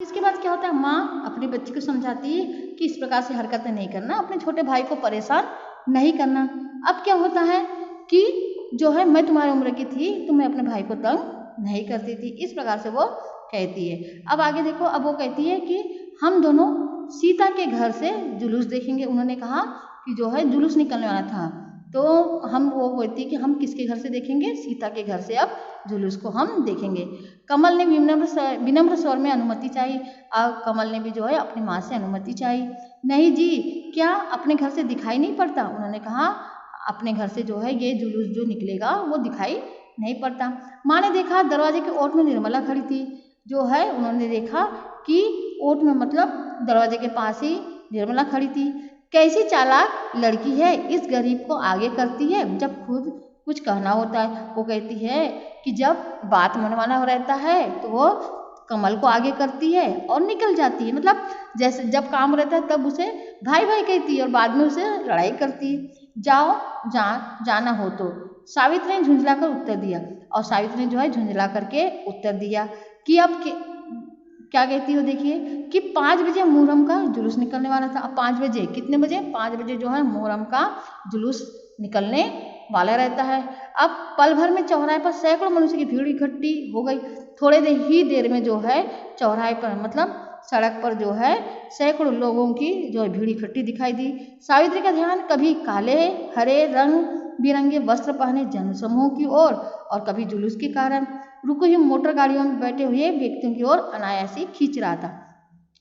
इसके बाद क्या होता है, माँ अपने बच्चे को समझाती है कि इस प्रकार से हरकतें नहीं करना, अपने छोटे भाई को परेशान नहीं करना। अब क्या होता है कि जो है मैं तुम्हारी उम्र की थी तो मैं अपने भाई को तंग नहीं करती थी, इस प्रकार से वो कहती है। अब आगे देखो, अब वो कहती है कि हम दोनों सीता के घर से जुलूस देखेंगे। उन्होंने कहा कि जो है जुलूस निकलने वाला था, तो हम वो कहती है कि हम किसके घर से देखेंगे, सीता के घर से अब जुलूस को हम देखेंगे। कमल ने विनम्र स्वर में अनुमति चाहिए। अब कमल ने भी जो है अपनी माँ से अनुमति चाहिए। नहीं जी, क्या अपने घर से दिखाई नहीं पड़ता? उन्होंने कहा अपने घर से जो है ये जुलूस जो निकलेगा वो दिखाई नहीं पड़ता। माँ ने देखा दरवाजे के ओट में निर्मला खड़ी थी। जो है उन्होंने देखा कि ओट में मतलब दरवाजे के पास ही निर्मला खड़ी थी। कैसी चालाक लड़की है, इस गरीब को आगे करती है जब खुद कुछ कहना होता है। वो कहती है कि जब बात मनवाना रहता है तो वो कमल को आगे करती है और निकल जाती है, मतलब जैसे जब काम रहता है तब उसे भाई भाई कहती है और बाद में उसे लड़ाई करती है। जाओ जाना हो तो, सावित्री ने झुंझलाकर उत्तर दिया। और सावित्री ने जो है झुंझला करके उत्तर दिया कि अब क्या कहती हो, देखिए कि 5 बजे मुहर्रम का जुलूस निकलने वाला था। अब 5 बजे, कितने बजे? 5 बजे जो है मुहर्रम का जुलूस निकलने वाला रहता है। अब पल भर में चौराहे पर सैकड़ों मनुष्य की भीड़ इकट्ठी हो गई। थोड़े ही देर में जो है चौराहे पर मतलब सड़क पर जो है सैकड़ों लोगों की जो है भीड़ इकट्ठी दिखाई दी। सावित्री का ध्यान कभी काले हरे रंग बिरंगे वस्त्र पहने जनसमूह की ओर और कभी जुलूस के कारण रुकी हुई मोटर गाड़ियों में बैठे हुए व्यक्तियों की ओर अनायासी खींच रहा था।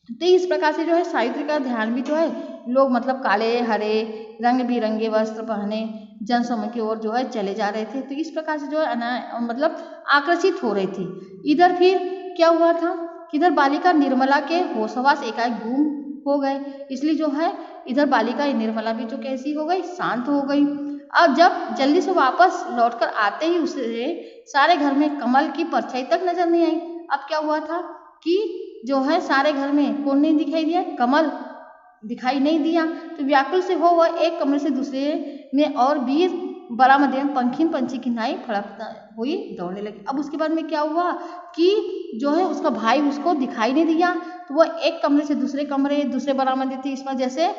तो इस प्रकार से जो है सावित्री का ध्यान भी जो है लोग मतलब काले हरे रंग बिरंगे वस्त्र पहने जनसमूह की ओर जो है चले जा रहे थे। तो इस प्रकार से जो है मतलब आकर्षित हो रही थी। इधर फिर क्या हुआ था कि इधर बालिका निर्मला के होशवास एकाएक गुम हो गए, इसलिए जो है इधर बालिका निर्मला भी जो कैसी हो गई, शांत हो गई। अब जब जल्दी से वापस लौटकर आते ही उसे सारे घर में कमल की परछाई तक नजर नहीं आई। अब क्या हुआ था कि जो है सारे घर में कौन नहीं दिखाई दिया, कमल दिखाई नहीं दिया। तो व्याकुल से हो वह एक कमरे से दूसरे में और वीर बरामदे में पंखीन पंछी की नाई फड़कता हुई दौड़ने लगी। अब उसके बाद में क्या हुआ कि जो है उसका भाई उसको दिखाई नहीं दिया, तो वह एक कमरे से दूसरे बरामदे थे। इसमें जैसे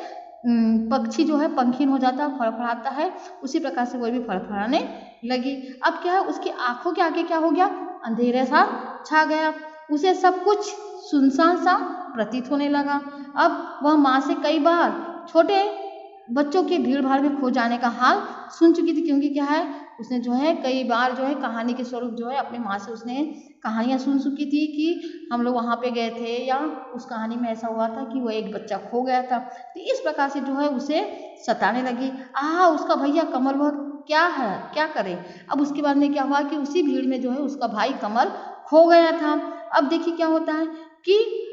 पक्षी जो है पंखीन हो जाता है, फड़फड़ाता है, उसी प्रकार से वह भी फड़फड़ाने लगी। अब क्या है उसकी आंखों के आगे क्या हो गया, अंधेरा सा छा गया। उसे सब कुछ सुनसान सा प्रतीत होने लगा। अब वह माँ से कई बार छोटे बच्चों के भीड़ भाड़ में खो जाने का हाल सुन चुकी थी, क्योंकि क्या है उसने जो है कई बार जो है कहानी के स्वरूप जो है अपनी माँ से उसने कहानियाँ सुन चुकी थी कि हम लोग वहाँ पे गए थे या उस कहानी में ऐसा हुआ था कि वो एक बच्चा खो गया था। तो इस प्रकार से जो है उसे सताने लगी। उसका भैया कमल वह क्या है, क्या करे। अब उसके बाद में क्या हुआ कि उसी भीड़ में जो है उसका भाई कमल खो गया था। अब देखिए क्या होता है कि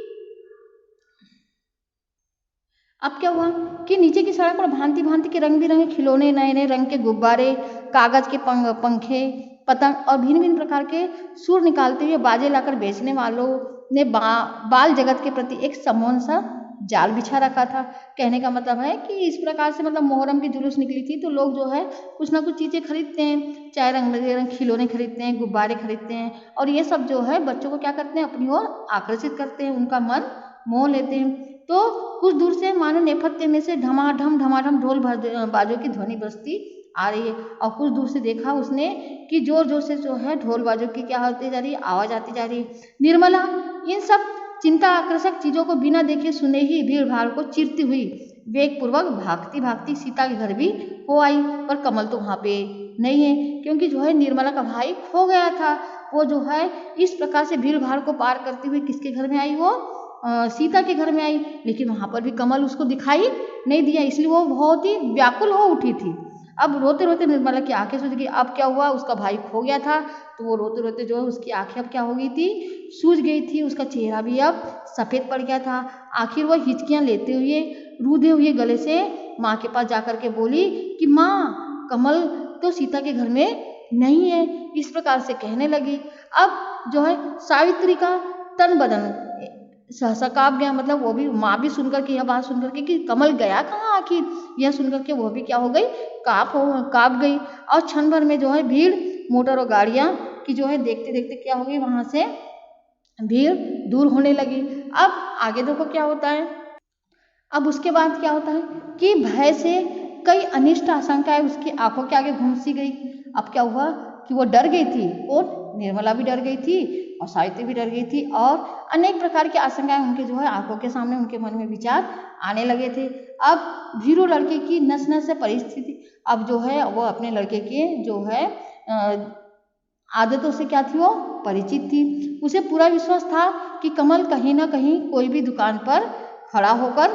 अब क्या हुआ कि नीचे की सड़क पर भांति भांति के रंग बिरंगे खिलौने, नए नए रंग के गुब्बारे, कागज के पंखे, पतंग और भिन्न भिन्न प्रकार के सुर निकालते हुए बाजे लाकर बेचने वालों ने बाल जगत के प्रति एक समोन सा जाल बिछा रखा था। कहने का मतलब है कि इस प्रकार से मतलब मुहर्रम की जुलूस निकली थी तो लोग जो है कुछ ना कुछ चीज़ें खरीदते हैं, चाहे रंग बिरंगे खिलौने खरीदते हैं, गुब्बारे खरीदते हैं, और ये सब जो है बच्चों को क्या करते हैं, अपनी ओर आकर्षित करते हैं, उनका मन मोह लेते हैं। तो कुछ दूर से मानो नेपथ्य में से ढमाढम ढोल बाजों की ध्वनि बजती आ रही है, और कुछ दूर से देखा उसने कि जोर जोर से जो है ढोल बाजों की क्या होती जा रही है, आवाज आती जा रही है। निर्मला इन सब चिंता आकर्षक चीजों को बिना देखे सुने ही भीड़ भाड़ को चीरती हुई वेग पूर्वक भागती भागती सीता के घर भी हो आई, पर कमल तो वहां पे नहीं है, क्योंकि जो है निर्मला का भाई खो गया था। वो जो है इस प्रकार से भीड़ भाड़ को पार करते हुए किसके घर में आई, वो सीता के घर में आई, लेकिन वहां पर भी कमल उसको दिखाई नहीं दिया, इसलिए वो बहुत ही व्याकुल हो उठी थी। अब रोते रोते निर्मला की आंखें सूझ गई। अब क्या हुआ, उसका भाई खो गया था तो वो रोते रोते जो है उसकी आंखें अब क्या हो गई थी, सूझ गई थी, उसका चेहरा भी अब सफेद पड़ गया था। आखिर वह हिचकियां लेते हुए रूधे हुए गले से माँ के पास जाकर के बोली कि माँ, कमल तो सीता के घर में नहीं है। इस प्रकार से कहने लगी। अब जो है सावित्री का तन बदन सहसा काँप गया, मतलब वो भी माँ भी सुनकर के यह बात सुनकर के कि कमल गया कहाँ आखिर, यह सुनकर के वो भी क्या हो गई, काँप गई। और क्षण भर में जो है भीड़ मोटर और गाड़ियाँ की जो है देखते देखते क्या हो गई, वहाँ से भीड़ दूर होने लगी। अब आगे देखो क्या होता है। अब उसके बाद क्या होता है कि भय से कई अनिष्ट आशंकाएं उसकी आंखों के आगे घूम सी गई। अब क्या हुआ कि वो डर गई थी और निर्मला भी डर गई थी और सावित्री भी डर गई थी और अनेक प्रकार की आशंकाएं उनके जो है आंखों के सामने उनके मन में विचार आने लगे थे। अब भीरू लड़के की नस नस से परिस्थिति अब जो है वो अपने लड़के के जो है आदतों से क्या थी वो परिचित थी। उसे पूरा विश्वास था कि कमल कहीं ना कहीं कोई भी दुकान पर खड़ा होकर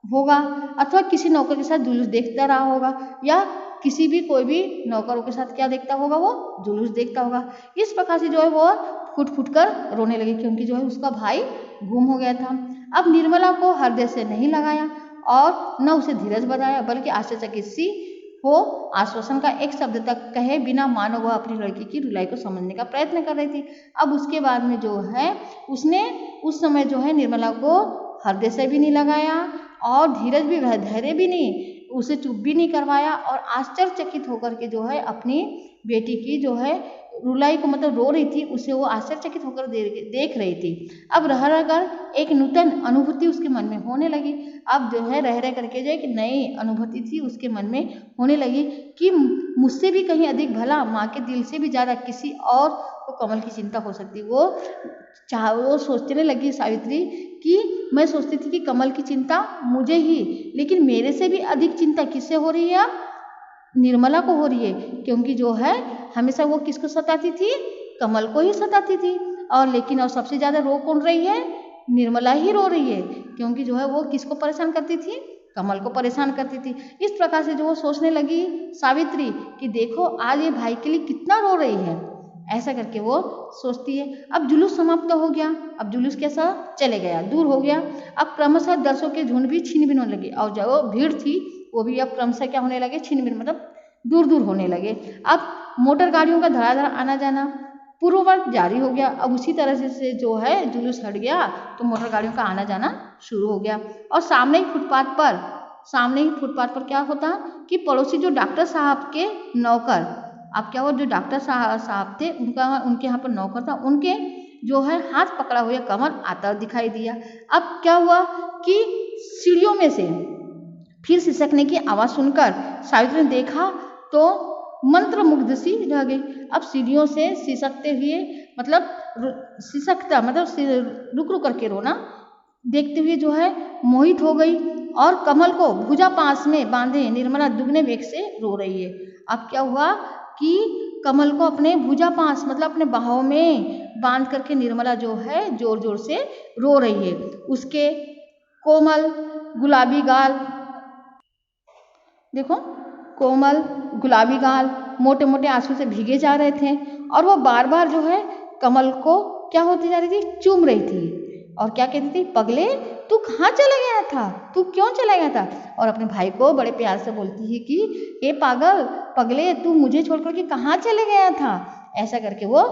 होगा अथवा किसी नौकर के साथ जुलूस देखता रहा होगा या किसी भी कोई भी नौकरों के साथ क्या देखता होगा वो जुलूस देखता होगा। इस प्रकार से जो है वो फुट फुट कर रोने लगी क्योंकि जो है उसका भाई गुम हो गया था। अब निर्मला को हृदय से नहीं लगाया और न उसे धीरज बधाया बल्कि आश्चर्यचकित सी हो आश्वासन का एक शब्द तक कहे बिना मानो वह अपनी लड़की की रुलाई को समझने का प्रयत्न कर रही थी। अब उसके बाद में जो है उसने उस समय जो है निर्मला को हृदय से भी नहीं लगाया और धीरज भी धैर्य भी नहीं, उसे चुप भी नहीं करवाया और आश्चर्यचकित होकर के जो है अपनी बेटी की जो है रुलाई को मतलब रो रही थी उसे वो आश्चर्यचकित होकर देख रही थी। अब रह रह कर एक नूतन अनुभूति उसके मन में होने लगी। अब जो है रह करके जो एक नई अनुभूति थी उसके मन में होने लगी कि मुझसे भी कहीं अधिक भला माँ के दिल से भी ज़्यादा किसी और को कमल की चिंता हो सकती। वो सोचने लगी सावित्री कि मैं सोचती थी कि कमल की चिंता मुझे ही, लेकिन मेरे से भी अधिक चिंता किससे हो रही है अब निर्मला को हो रही है क्योंकि जो है हमेशा वो किसको सताती थी कमल को ही सताती थी और लेकिन और सबसे ज़्यादा रो कौन रही है निर्मला ही रो रही है क्योंकि जो है वो किसको परेशान करती थी कमल को परेशान करती थी। इस प्रकार से जो वो सोचने लगी सावित्री कि देखो आज ये भाई के लिए कितना रो रही है, ऐसा करके वो सोचती है। अब जुलूस समाप्त हो गया, अब जुलूस कैसा चले गया दूर हो गया। अब क्रमशः दर्शकों के झुंड भी छिन भिन होने लगे और जो भीड़ थी वो भी अब क्रमशः क्या होने लगे छिन भिन मतलब दूर दूर होने लगे। अब मोटर गाड़ियों का धड़ाधड़ आना जाना पूर्ववत जारी हो गया। अब उसी तरह से जो है जुलूस हट गया तो मोटर गाड़ियों का आना जाना शुरू हो गया और सामने ही फुटपाथ पर क्या होता कि पड़ोसी जो डॉक्टर साहब के नौकर, अब क्या हुआ जो डॉक्टर साहब थे उनके यहाँ पर नौकर था, उनके जो है हाथ पकड़ा हुआ कमल आता दिखाई दिया। अब क्या हुआ कि सीढ़ियों में से फिर सिसकने की आवाज़ सुनकर सावित्री ने देखा तो मंत्र मुग्ध सी रह गई। अब सीढ़ियों से सिसकते हुए मतलब रुक रुक करके रोना देखते हुए जो है मोहित हो गई और कमल को भुजा पास में बांधे निर्मला दुगने वेग से रो रही है। अब क्या हुआ कि कमल को अपने भुजा पास मतलब अपने बाहों में बांध करके निर्मला जो है जोर जोर से रो रही है। उसके कोमल गुलाबी गाल देखो, कोमल गुलाबी गाल मोटे मोटे आंसू से भीगे जा रहे थे और वो बार बार जो है कमल को क्या होती जा रही थी चूम रही थी और क्या कहती थी पगले तू कहाँ चला गया था, तू क्यों चला गया था। और अपने भाई को बड़े प्यार से बोलती है कि ये पागल पगले तू मुझे छोड़कर के कहाँ चले गया था, ऐसा करके वो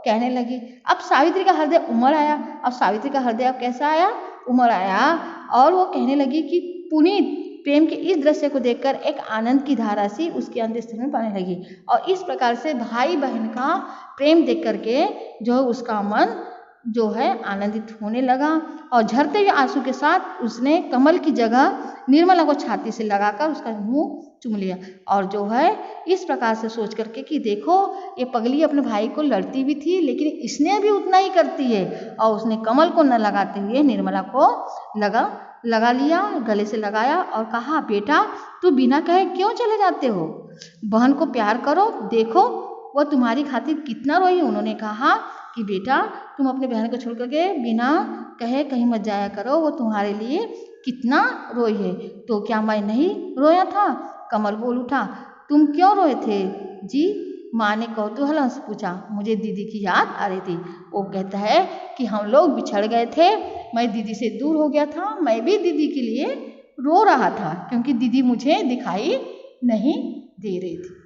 कहने लगी। अब सावित्री का हृदय उमड़ आया। अब सावित्री का हृदय अब कैसा आया उमड़ आया और वो कहने लगी कि पुनीत प्रेम के इस दृश्य को देखकर एक आनंद की धारा सी उसके अंतःस्थल में बहने लगी और इस प्रकार से भाई बहन का प्रेम देख करके जो उसका मन जो है आनंदित होने लगा और झरते हुए आंसू के साथ उसने कमल की जगह निर्मला को छाती से लगाकर उसका मुंह चूम लिया और जो है इस प्रकार से सोच करके कि देखो ये पगली अपने भाई को लड़ती भी थी लेकिन इसने भी उतना ही करती है और उसने कमल को न लगाते हुए निर्मला को लगा लिया, गले से लगाया और कहा बेटा तू बिना कहे क्यों चले जाते हो, बहन को प्यार करो, देखो वो तुम्हारी खातिर कितना रोई। उन्होंने कहा कि बेटा तुम अपने बहन को छोड़ करके बिना कहे कहीं मत जाया करो, वो तुम्हारे लिए कितना रोई है। तो क्या मैं नहीं रोया था, कमल बोल उठा। तुम क्यों रोए थे जी, माँ ने कौतूहल से पूछा। मुझे दीदी की याद आ रही थी। वो कहता है कि हम लोग बिछड़ गए थे, मैं दीदी से दूर हो गया था, मैं भी दीदी के लिए रो रहा था क्योंकि दीदी मुझे दिखाई नहीं दे रही थी।